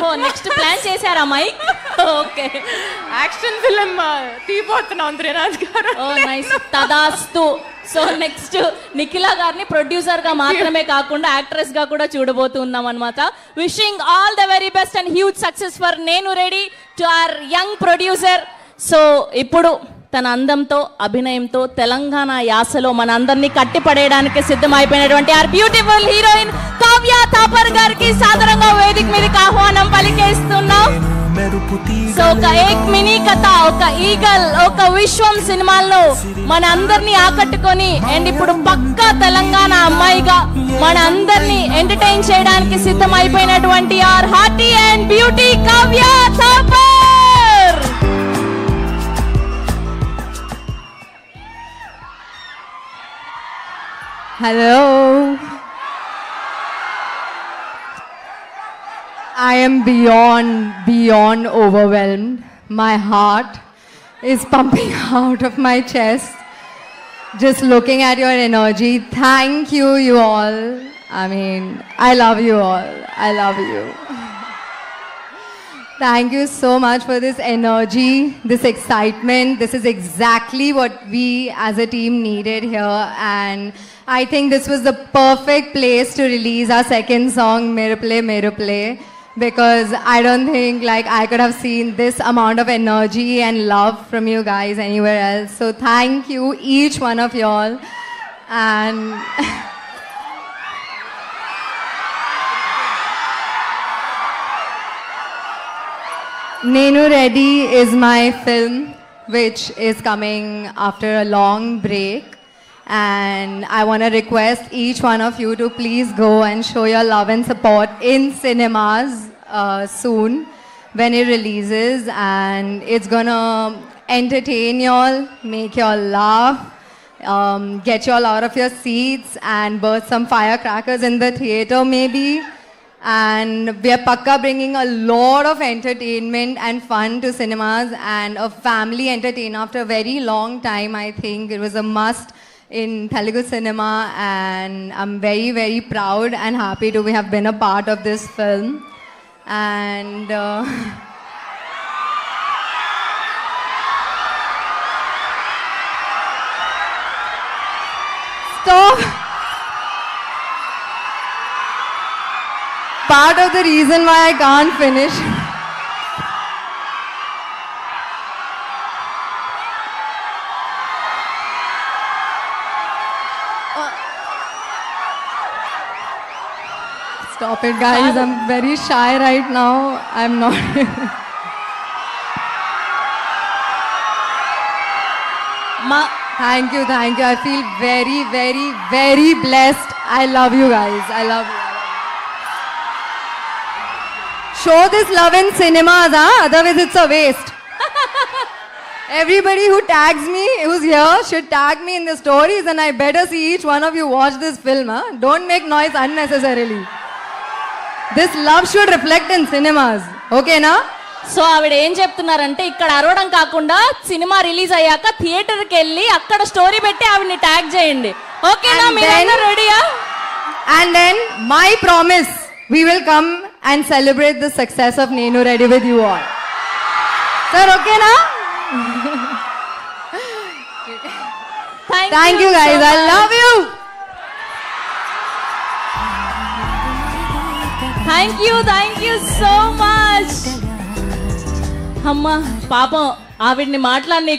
ఓ next plan చేశారా Mike? Okay, action film తీపోతున్నాం త్రినాథ్ గారు. ఓ నైస్, తదాస్తు. సో నెక్స్ట్ నిఖిల గారిని ప్రొడ్యూసర్ గా మాత్రమే కాకుండా యాక్ట్రెస్ గా కూడా చూడబోతున్నాం అనమాట. Wishing all the very best and huge success for నేను ready to our young producer. So ఇప్పుడు తన అందంతో అభినయంతో తెలంగాణ యాసలో మన అందరినీ కట్టిపడేయడానికి సిద్ధమైపోయినటువంటి our beautiful heroine Kavya Thapar గారికి సాదరంగా వేదిక మీదకి ఆహ్వానం పలికేస్తున్నాం. సో ఒక ఏక్ మినీ కథ, ఒక ఈగల్, ఒక విశ్వం సినిమాల్లో మన అందరినీ ఆకట్టుకొని అండ్ ఇప్పుడు పక్కా తెలంగాణ అమ్మాయిగా మన అందరినీ ఎంటర్టైన్ చేయడానికి సిద్ధమైపోయినటువంటి our hearty and beauty Kavya Thapar. Hello. I am beyond overwhelmed. My heart is pumping out of my chest just looking at your energy. Thank you, you all. I mean, I love you all. I love you. Thank you so much for this energy, this excitement. This is exactly what we as a team needed here, and I think this was the perfect place to release our second song, Mere Play, because I don't think like I could have seen this amount of energy and love from you guys anywhere else. So thank you, each one of y'all, and Nenu Reddy is my film, which is coming after a long break. And I want to request each one of you to please go and show your love and support in cinemas soon when it releases. And it's gonna entertain y'all, make y'all laugh, get y'all out of your seats and burst some firecrackers in the theater maybe. And we are pakka bringing a lot of entertainment and fun to cinemas and a family entertainer after a very long time. I think it was a must in Telugu cinema, and I'm very proud and happy to have been a part of this film. And stop. Part of the reason why I can't finish. Stop it, guys. I'm very shy right now. I'm not. Thank you. I feel very blessed. I love you guys. I love you. Show this love in cinemas, huh? Otherwise it's a waste. Everybody who tags me, who's here, should tag me in the stories, and I better see each one of you watch this film, huh? Don't make noise unnecessarily. This love should reflect in cinemas. Okay, na? So ఆవిడ ఏం చెప్తున్నారంటే ఇక్కడ అరవడం కాకుండా cinema release అయ్యాక థియేటర్కి వెళ్ళి అక్కడ స్టోరీ పెట్టి ఆవిడని ట్యాగ్ చేయండి. ఓకేనా? మీరందరూ రెడీయా? And then my promise, we will come and celebrate the success of Nenu Reddy with you all. Sir, okay na? Thank you guys. So I love you. Thank you so much. అమ్మా పాపం ఆవిడ్ని మాట్లాడి